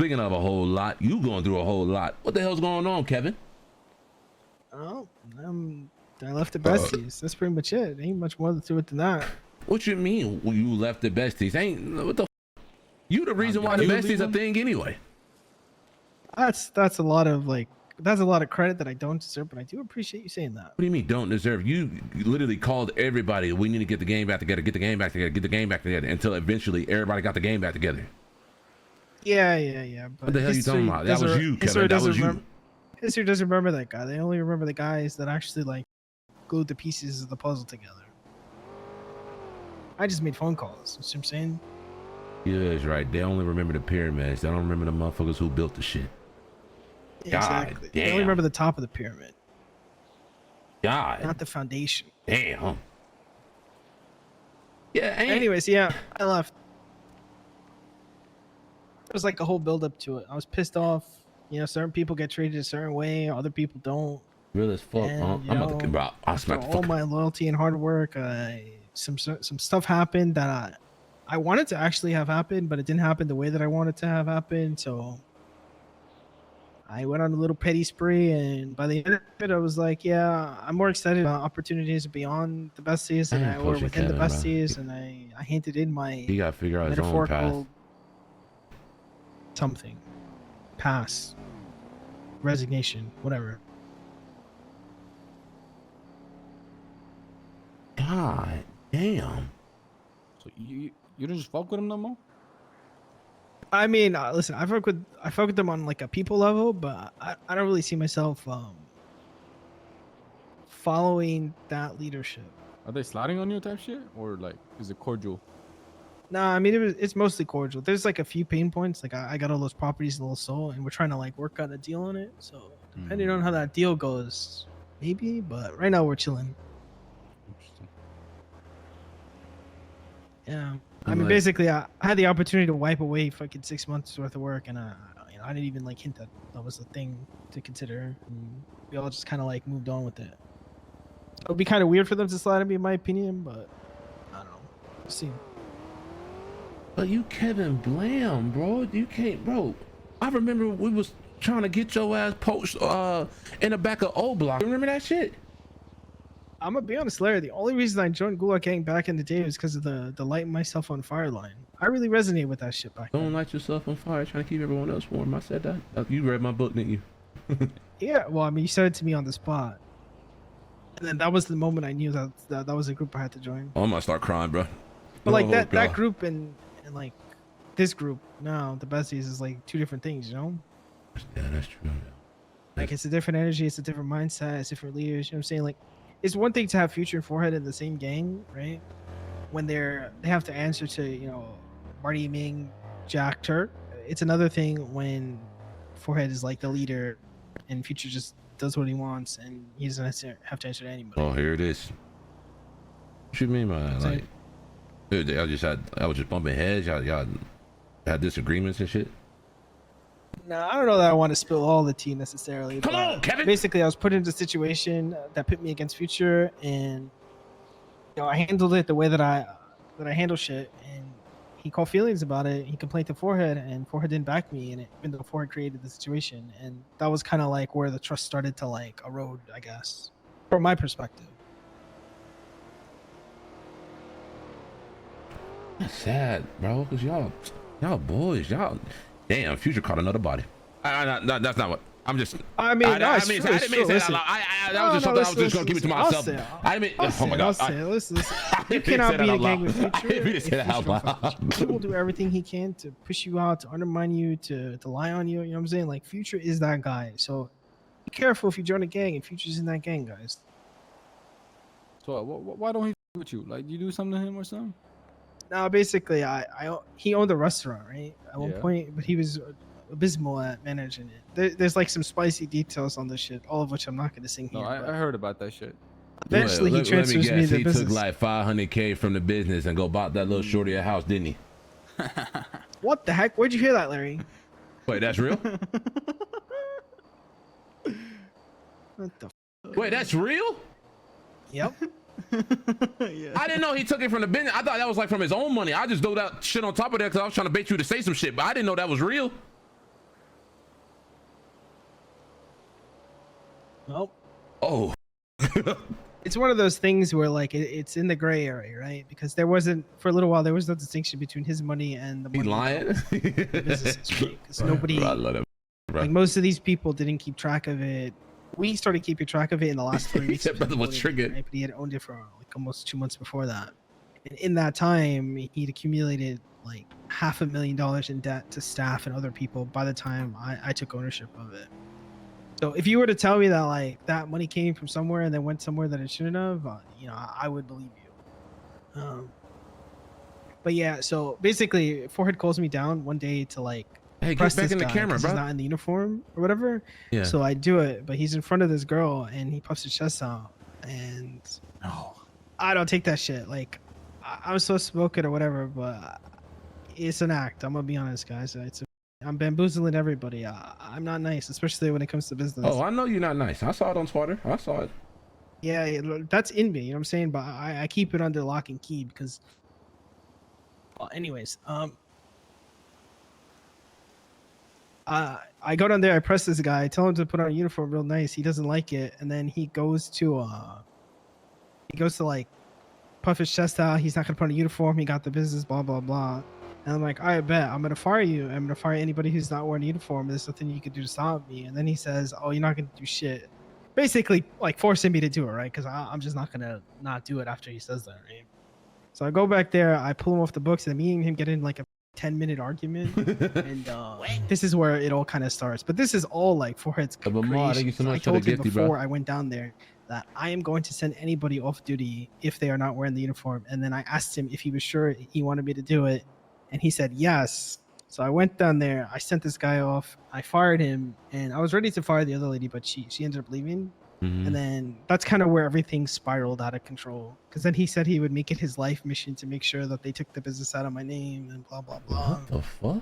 speaking of a whole lot, you going through a whole lot. What the hell's going on, Kevin? Oh, I left the Besties. That's pretty much it. Ain't much more to it than that. What you mean you left the Besties? Ain't what the? You the reason why the Besties a thing anyway. That's a lot of credit that I don't deserve, but I do appreciate you saying that. What do you mean don't deserve? You literally called everybody. We need to get the game back together. Get the game back together. Get the game back together. Until eventually everybody got the game back together. Yeah. But what the hell are you talking about? That was you, Kevin. That was you. History doesn't remember that guy. They only remember the guys that actually like glued the pieces of the puzzle together. I just made phone calls. You see what I'm saying? Yeah, that's right. They only remember the pyramids. They don't remember the motherfuckers who built the shit. Exactly. God damn. They only remember the top of the pyramid. God. Not the foundation. Damn. Yeah. Anyways, yeah, I left. There was like a whole build up to it. I was pissed off. You know, certain people get treated a certain way, other people don't. Real as fuck. And, I'm about to get out. I smack the fuck. All my loyalty and hard work. Some stuff happened that I wanted to actually have happened, but it didn't happen the way that I wanted to have happened. So I went on a little petty spree, and by the end of it, I was like, yeah, I'm more excited about opportunities beyond the Besties than I were within the Besties, and I hinted in my you gotta figure out his own path. Something. Pass. Resignation. Whatever. God damn. So you don't just fuck with him no more? I mean, listen, I fuck with them on like a people level, but I don't really see myself following that leadership. Are they sliding on you type shit, or like is it cordial? Nah, I mean it's mostly cordial. There's like a few pain points. Like I got all those properties in Little Soul, and we're trying to like work out a deal on it. So depending on how that deal goes, maybe. But right now we're chilling. Interesting. Yeah. I mean, basically, I had the opportunity to wipe away fucking 6 months worth of work, and I didn't even like hint that was a thing to consider. And we all just kind of like moved on with it. It would be kind of weird for them to slide on me, in my opinion, but I don't know. We'll see. But you Kevin Blam, bro. You can't, bro. I remember we was trying to get your ass poached in the back of O Block. Remember that shit? I'm gonna be honest, Larry. The only reason I joined Gulag Gang back in the day was because of the lighting myself on fire line. I really resonate with that shit back then. Don't light yourself on fire, trying to keep everyone else warm. I said that. You read my book, didn't you? Yeah, well, I mean, you said it to me on the spot. And then that was the moment I knew that was a group I had to join. Oh, I'm gonna start crying, bro. But like that group and like this group now, the Besties is like two different things, you know? Yeah, that's true. Like it's a different energy, it's a different mindset, it's different leaders, you know what I'm saying? Like it's one thing to have Future and Forehead in the same gang, right? When they have to answer to, you know, Marty Ming, Jack Turk. It's another thing when Forehead is like the leader and Future just does what he wants and he doesn't have to answer to anybody. Oh, here it is. What you mean by that? Like, dude, I was just bumping heads. Y'all had disagreements and shit. No, I don't know that I want to spill all the tea necessarily. Come on, Kevin. Basically, I was put into a situation that put me against Future, and you know, I handled it the way that I handle shit. And he called feelings about it. He complained to Forehead, and Forehead didn't back me. And even though Forehead created the situation, and that was kind of like where the trust started to like erode, I guess, from my perspective. That's sad, bro. Cause y'all boys, y'all. Damn, Future caught another body. No, that's not what. I'm just. I mean, I didn't mean to say that out loud. That was just something I was just gonna keep it to myself. I didn't mean. Oh my god. Listen. You cannot be in a gang with Future. I didn't mean to say that out loud. He will do everything he can to push you out, to undermine you, to lie on you. You know what I'm saying? Like Future is that guy. So be careful if you join a gang and Future's in that gang, guys. So why don't he with you? Like, you do something to him or something? No, basically, he owned a restaurant, right? At one point, but he was abysmal at managing it. There's like some spicy details on this shit, all of which I'm not going to sing here. No, I heard about that shit. Eventually, he transfers me the business. He took like $500K from the business and go bought that little shorty a house, didn't he? What the heck? Where'd you hear that, Larry? Wait, that's real? What the? Wait, that's real? Yep. Yeah. I didn't know he took it from the business. I thought that was like from his own money. I just threw that shit on top of that because I was trying to bait you to say some shit, but I didn't know that was real. Well, Oh. it's one of those things where like it's in the gray area, right? Because there wasn't for a little while there was no distinction between his money and the He money lying? the businesses, right? Because nobody, I love that, bro. like most of these people didn't keep track of it. We started keeping track of it in the last 3 He weeks. said brother was triggered. Right? But he had owned it for like almost 2 months before that. And in that time, he'd accumulated like $500,000 in debt to staff and other people by the time I took ownership of it. So if you were to tell me that like that money came from somewhere and then went somewhere that it shouldn't have, you know, I would believe you. But yeah, so basically, Forehead calls me down one day to like Hey, press get back this in the guy camera, 'cause bro. he's not in the uniform or whatever. Yeah. So I do it, but he's in front of this girl and he puffs his chest out, and No. I don't take that shit. Like I was so spoken or whatever, but it's an act. I'm gonna be honest, guys. I'm bamboozling everybody. I'm not nice, especially when it comes to business. Oh, I know you're not nice. I saw it on Twitter. I saw it. Yeah, that's in me. You know what I'm saying? But I keep it under lock and key because. Well, anyways, I go down there. I press this guy. I tell him to put on a uniform real nice. He doesn't like it, and then he goes to like puff his chest out. He's not gonna put on a uniform. He got the business. Blah blah blah. And I'm like, I bet I'm gonna fire you. I'm gonna fire anybody who's not wearing a uniform. There's nothing you can do to stop me. And then he says, oh, you're not gonna do shit. Basically, like forcing me to do it, right? Because I'm just not gonna not do it after he says that, right? So I go back there. I pull him off the books, and me and him get in like a 10-minute argument, and this is where it all kind of starts. But this is all like Forehead's Lamar, thank you so creation. I much for the told him gifty, before bro. I went down there that I am going to send anybody off duty if they are not wearing the uniform. And then I asked him if he was sure he wanted me to do it, and he said yes. So I went down there. I sent this guy off. I fired him, and I was ready to fire the other lady, but she ended up leaving. Mhm. And then that's kind of where everything spiraled out of control. Because then he said he would make it his life mission to make sure that they took the business out of my name and blah, blah, blah. What the fuck?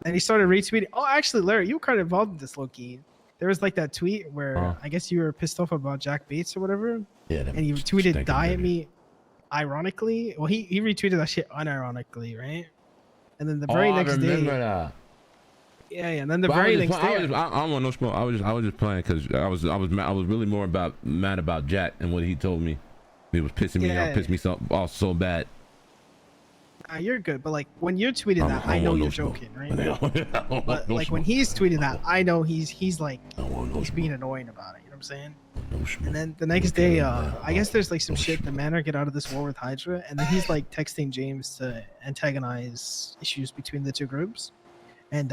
And he started retweeting. Oh, actually, Larry, you were kind of involved in this, low-key. There was like that tweet where I guess you were pissed off about Jack Bates or whatever. Yeah. And you tweeted die at me ironically. Well, he retweeted that shit unironically, right? And then the very next I remember day. that. Yeah, and then the But very next day. I don't want no smoke. I was just playing because I was really more mad about Jack and what he told me. It was pissing me off, pissed me off so bad. You're good, but like when you're tweeting that, I know you're joking, right? But like when he's tweeting that, I know he's like he's being annoying about it. You know what I'm saying? And then the next day, I guess there's like some shit. The Manor get out of this war with Hydra, and then he's like texting James to antagonize issues between the two groups. And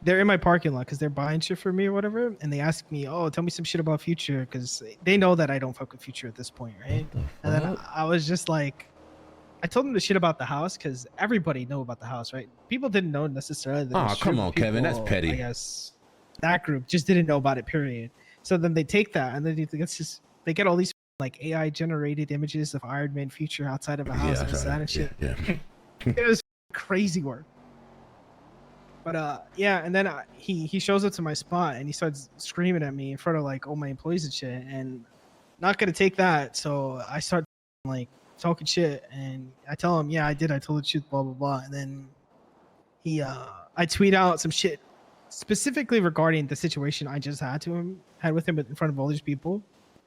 they're in my parking lot because they're buying shit for me or whatever. And they ask me, oh, tell me some shit about Future, because they know that I don't fuck with Future at this point, right? And then I was just like, I told them the shit about the house because everybody knew about the house, right? People didn't know necessarily. That Oh, come on, Kevin, that's petty. I guess that group just didn't know about it, period. So then they take that and then they get all these like AI generated images of Iron Man Future outside of a house and shit. Yeah. It was crazy work. But yeah, and then he shows up to my spot and he starts screaming at me in front of like all my employees and shit, and not gonna take that. So I start like talking shit, and I tell him, yeah, I did. I told the truth, blah blah blah. And then I tweet out some shit specifically regarding the situation I just had with him in front of all these people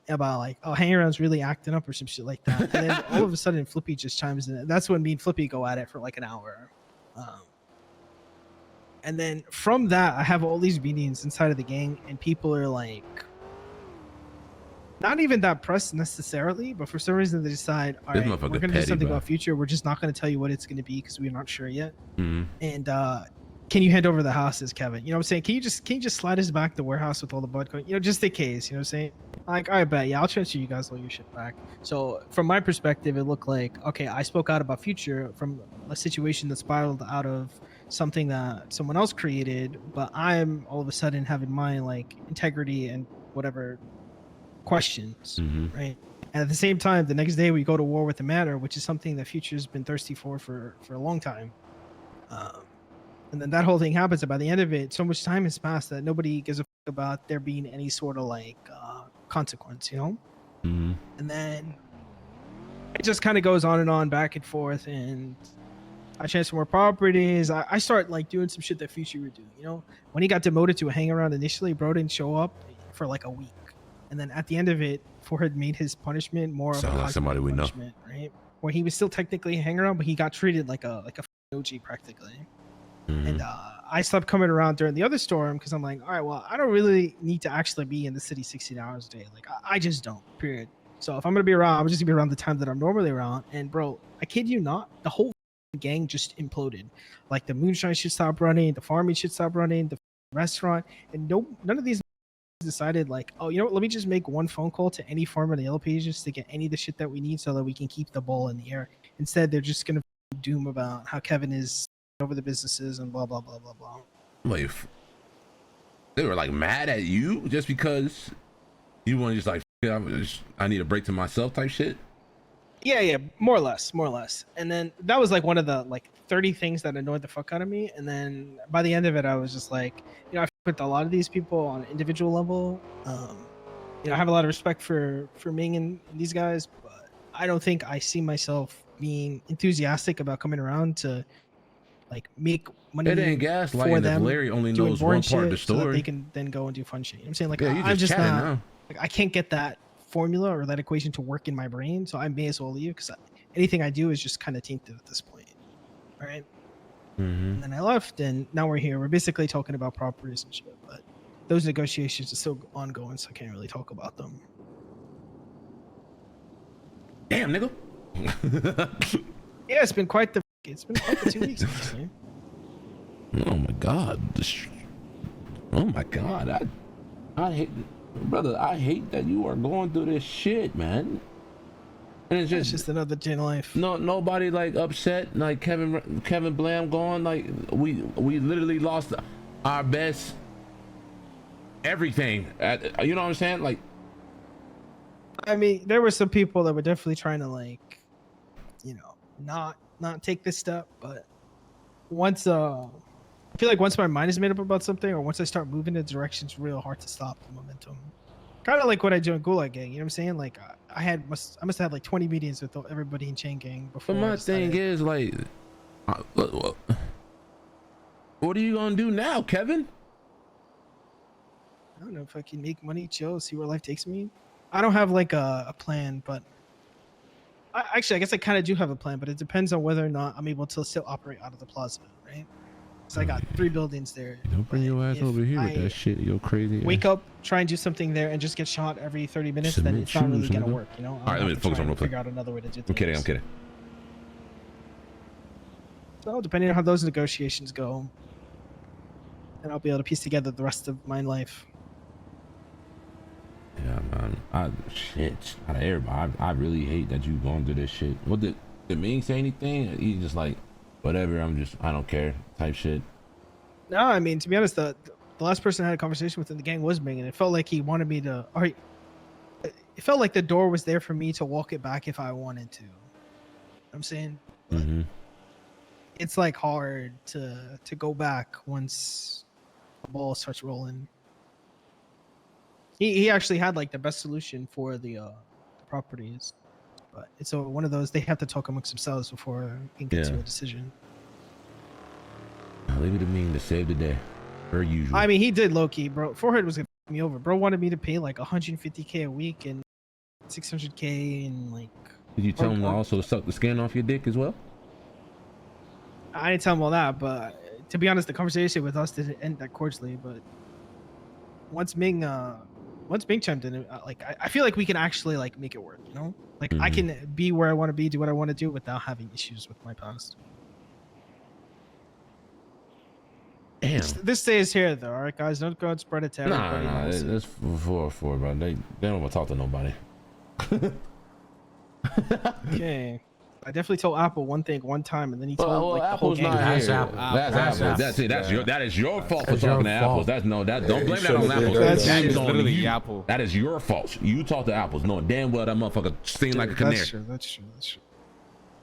about like, oh, hang around's really acting up or some shit like that. And then all of a sudden Flippy just chimes in. That's when me and Flippy go at it for like an hour. And then from that, I have all these meetings inside of the gang, and people are like, not even that pressed necessarily, but for some reason they decide, all right, we're going to do something about Future. We're just not going to tell you what it's going to be because we're not sure yet. Mm-hmm. And can you hand over the houses, Kevin? You know what I'm saying? Can you just slide us back the warehouse with all the blood going? You know, just in case. You know what I'm saying? Like, I bet, yeah, I'll transfer you guys all your shit back. So from my perspective, it looked like, okay, I spoke out about Future from a situation that spiraled out of something that someone else created, but I'm all of a sudden having my like integrity and whatever questions, right? And at the same time, the next day we go to war with the Matter, which is something that Future's been thirsty for a long time. And then that whole thing happens, and by the end of it, so much time has passed that nobody gives a fuck about there being any sort of like consequence, you know? And then it just kind of goes on and on, back and forth, and I transfer more properties. I start like doing some shit that Future would do, you know? When he got demoted to a hang around initially, bro didn't show up for like a week, and then at the end of it, Forehead made his punishment more of a Sound like somebody we know. punishment, right? Where he was still technically hanging around, but he got treated like a OG practically. And I stopped coming around during the other storm because I'm like, all right, well, I don't really need to actually be in the city 16 hours a day. Like, I just don't, period. So if I'm going to be around, I'm just going to be around the time that I'm normally around. And bro, I kid you not, the whole gang just imploded. Like the moonshine should stop running, the farming should stop running, the restaurant, and none of these decided like, oh, you know what, let me just make one phone call to any farm in the Yellow Pages to get any of the shit that we need so that we can keep the ball in the air. Instead, they're just going to doom about how Kevin is over the businesses and blah blah blah blah blah. Wait, they were like mad at you just because you want to just like I need a break to myself type shit. Yeah, more or less. And then that was like one of the like 30 things that annoyed the fuck out of me. And then by the end of it, I was just like, you know, I with a lot of these people on an individual level. You know, I have a lot of respect for Ming and these guys, but I don't think I see myself being enthusiastic about coming around to like make money. It ain't gaslighting for them, if Larry only doing knows boring one part of the shit so that story. they can then go and do fun shit. You know what I'm saying? Like, Yeah, you I'm just chatting not. now. Like, I can't get that formula or that equation to work in my brain, so I may as well leave because anything I do is just kind of tainted at this point. All right. And then I left, and now we're here. We're basically talking about properties and shit, but those negotiations are still ongoing, so I can't really talk about them. Damn, nigga. Yeah, it's been quite the 2 weeks, honestly. Oh my god. Oh my god. I hate, brother. I hate that you are going through this shit, man. And it's just another day in life. No, nobody like upset. Like Kevin Blam gone. Like we literally lost our best everything. You know what I'm saying? Like, I mean, there were some people that were definitely trying to like, you know, not take this step. But once I feel like once my mind is made up about something, or once I start moving in a direction, it's real hard to stop the momentum. Kind of like what I do in Gulag Gang. You know what I'm saying? Like I must have had like 20 meetings with everybody in Chain Gang before. but my thing is like, what are you gonna do now, Kevin? I don't know if I can make money, chill, see where life takes me. I don't have like a plan, but I guess I kind of do have a plan, but it depends on whether or not I'm able to still operate out of the plaza, right? So I got 3 buildings there. Don't bring your ass over here with that shit. You're crazy. Wake up, try and do something there, and just get shot every 30 minutes. Then it's not really gonna work, you know. All right, let me focus on real quick. Figure out another way to do things. I'm kidding. So depending on how those negotiations go, then I'll be able to piece together the rest of my life. Yeah, man. Shit. Out of everybody, I really hate that you going through this shit. What did Ming say anything? He's just like, whatever. I don't care type shit. No, I mean, to be honest, the last person I had a conversation with in the gang was Ming, and it felt like he wanted me to. Or it felt like the door was there for me to walk it back if I wanted to. I'm saying, it's like hard to go back once the ball starts rolling. He actually had like the best solution for the properties, but it's one of those they have to talk amongst themselves before they can get to a decision. I'll leave it to me to save the day, per usual. I mean, he did low key, bro. Forehead was gonna f me over. Bro wanted me to pay like 150K a week and 600K and like. Did you tell him to also suck the skin off your dick as well? I didn't tell him all that, but to be honest, the conversation with us didn't end that cordially. But once Ming chimed in, like I feel like we can actually like make it work, you know? Like I can be where I want to be, do what I want to do without having issues with my past. Damn. This stays here though, all right, guys. Don't go and spread it to everybody. Nah, it's 4-4, bro. They don't want to talk to nobody. Okay. I definitely told Apple one thing one time, and then he told like the whole Apple's gang. not That's here. Apple. That's Apple. That's it. That is your fault for talking to Apples. Don't blame that on Apples. That is on literally you. Apple. That is your fault. You talk to Apples, knowing damn well that motherfucker sing like a canary.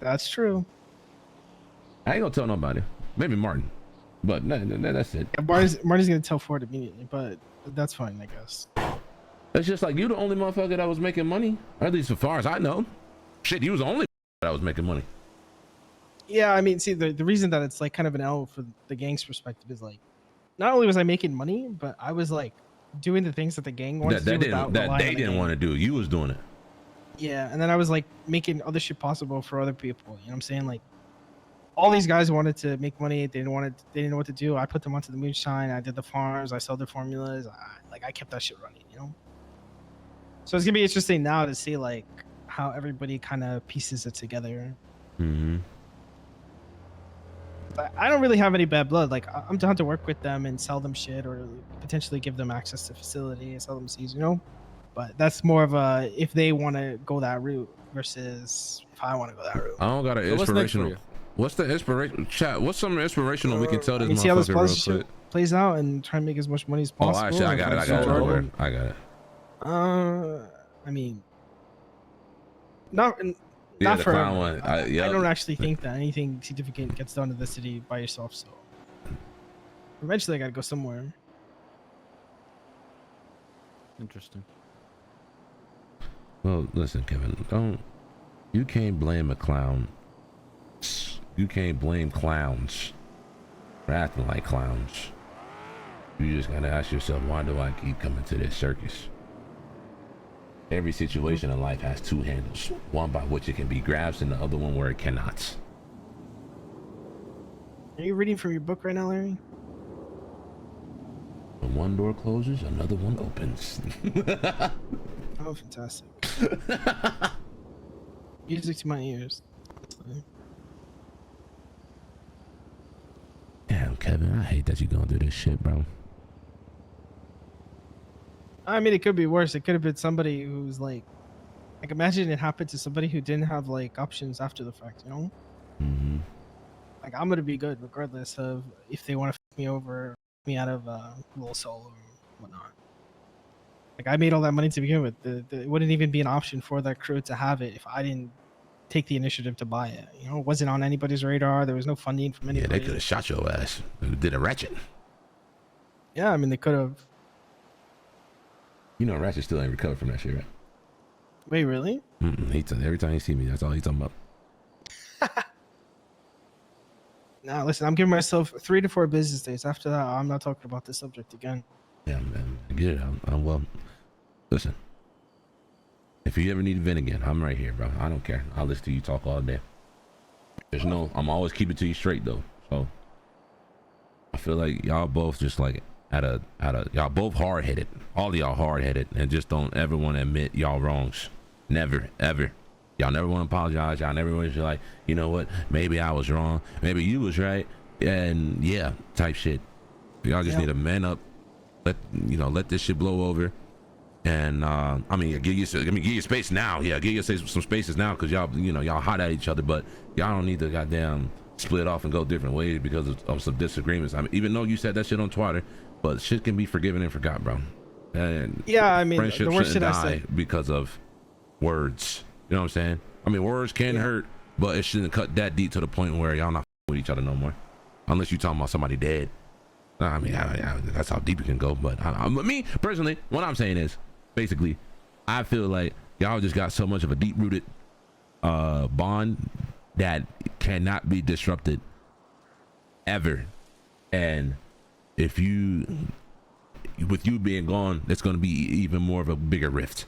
That's true. I ain't gonna tell nobody. Maybe Martin, but that's it. Yeah, Marty's gonna tell Ford immediately, but that's fine, I guess. It's just like you the only motherfucker that was making money, or at least as far as I know. Shit, you was the only that was making money. Yeah, I mean, see, the reason that it's like kind of an L for the gang's perspective is like, not only was I making money, but I was like doing the things that the gang wanted That to do without that relying they on the didn't gang. want to do. You was doing it. Yeah, and then I was like making other shit possible for other people. You know what I'm saying? Like all these guys wanted to make money. They didn't know what to do. I put them onto the moonshine. I did the farms. I sold their formulas. I kept that shit running. You know. So it's gonna be interesting now to see like how everybody kind of pieces it together. Mm-hmm. But I don't really have any bad blood. Like I'm down to work with them and sell them shit or potentially give them access to facility and sell them seeds. You know. But that's more of a if they want to go that route versus if I want to go that route. I don't got an So what's next for inspirational. you? What's the inspiration? Chat. What's some inspirational we can tell I this can see how this motherfucker real sponsorship quick? plays out and try and make as much money as Oh, possible. actually, I got it. I got it. Don't worry. I got it. I mean, not Yeah, not the forever. clown one. I Yeah. don't actually think that anything significant gets done in the city by yourself. So eventually, I gotta go somewhere. Interesting. Well, listen, Kevin. You can't blame a clown. You can't blame clowns for acting like clowns. You just gotta ask yourself, why do I keep coming to this circus? Every situation in life has two handles, one by which it can be grasped and the other one where it cannot. Are you reading from your book right now, Larry? When one door closes, another one opens. Oh, fantastic! Music to my ears. Honestly. Damn, Kevin, I hate that you're gonna do this shit, bro. I mean, it could be worse. It could have been somebody who's like imagine it happened to somebody who didn't have like options after the fact, you know? Mm-hmm. Like I'm gonna be good regardless of if they want to f me over, f me out of little soul or whatnot. Like I made all that money to begin with. It wouldn't even be an option for that crew to have it if I didn't take the initiative to buy it. You know, it wasn't on anybody's radar. There was no funding from Yeah, anybody. they could have shot your ass. They did a Ratchet. Yeah, I mean they could have. You know, Ratchet still ain't recovered from that shit, right? Wait, really? Every time he see me, that's all he's talking about. Nah, listen, I'm giving myself 3 to 4 business days. After that, I'm not talking about this subject again. Yeah, man, I get it. I'm well. Listen, if you ever need a vent again, I'm right here, bro. I don't care. I'll listen to you talk all day. There's no, I'm always keeping to you straight though. So I feel like y'all both just like y'all both hard headed. All of y'all hard headed and just don't ever want to admit y'all wrongs. Never, ever. Y'all never want to apologize. Y'all never want to be like, you know what? Maybe I was wrong. Maybe you was right. And yeah, type shit. Y'all just need to man up. Let this shit blow over. And I mean, give you space now. Yeah, give you some spaces now because y'all hot at each other. But y'all don't need to goddamn split off and go different ways because of some disagreements. I mean, even though you said that shit on Twitter, but shit can be forgiven and forgot, bro. And yeah, I mean, friendship the worst shouldn't shit I die said because of words. You know what I'm saying? I mean, words can hurt, but it shouldn't cut that deep to the point where y'all not with each other no more, unless you talking about somebody dead. I mean, that's how deep it can go. But me personally, what I'm saying is, basically, I feel like y'all just got so much of a deep-rooted bond that cannot be disrupted ever. And if with you being gone, that's going to be even more of a bigger rift.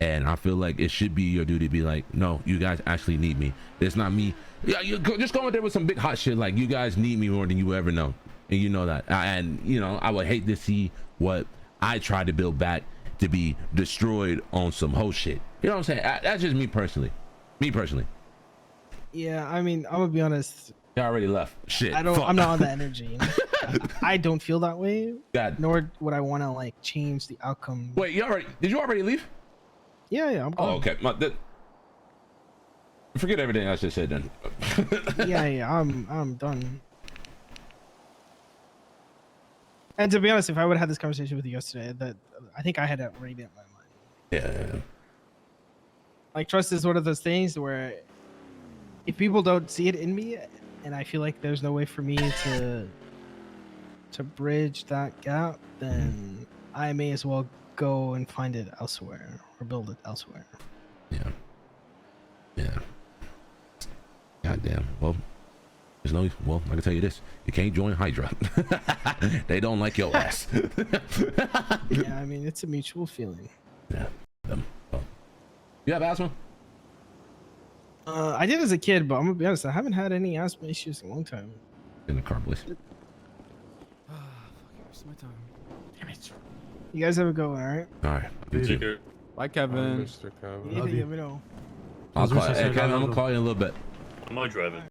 And I feel like it should be your duty to be like, no, you guys actually need me. It's not me. Yeah, you just go in there with some big hot shit like you guys need me more than you ever know. And you know that. And I would hate to see what I tried to build back to be destroyed on some whole shit. You know what I'm saying? That's just me personally. Yeah, I mean, I'm gonna be honest. You already left. Shit. I'm not on that energy. You know? I don't feel that way. God. Nor would I want to like change the outcome. Wait, did you already leave? Yeah, I'm gone. Oh, okay. Forget everything I just said then. yeah, I'm done. And to be honest, if I would have had this conversation with you yesterday, that I think I had already made up my mind. Yeah. Like trust is one of those things where if people don't see it in me, and I feel like there's no way for me to bridge that gap, then I may as well go and find it elsewhere or build it elsewhere. Yeah. Goddamn. Well, There's no, well, I can tell you this: you can't join Hydra. They don't like your ass. Yeah, I mean, it's a mutual feeling. Yeah. You have asthma? I did as a kid, but I'm gonna be honest, I haven't had any asthma issues in a long time. In the car, boys. Where's my time? Damn it. You guys have a go, all right? All right. You Take too. care. Bye, Kevin. Mr. Kevin. Anything, let me know. I'll call. Hey, Kevin, I'm gonna call you in a little bit. I'm not driving.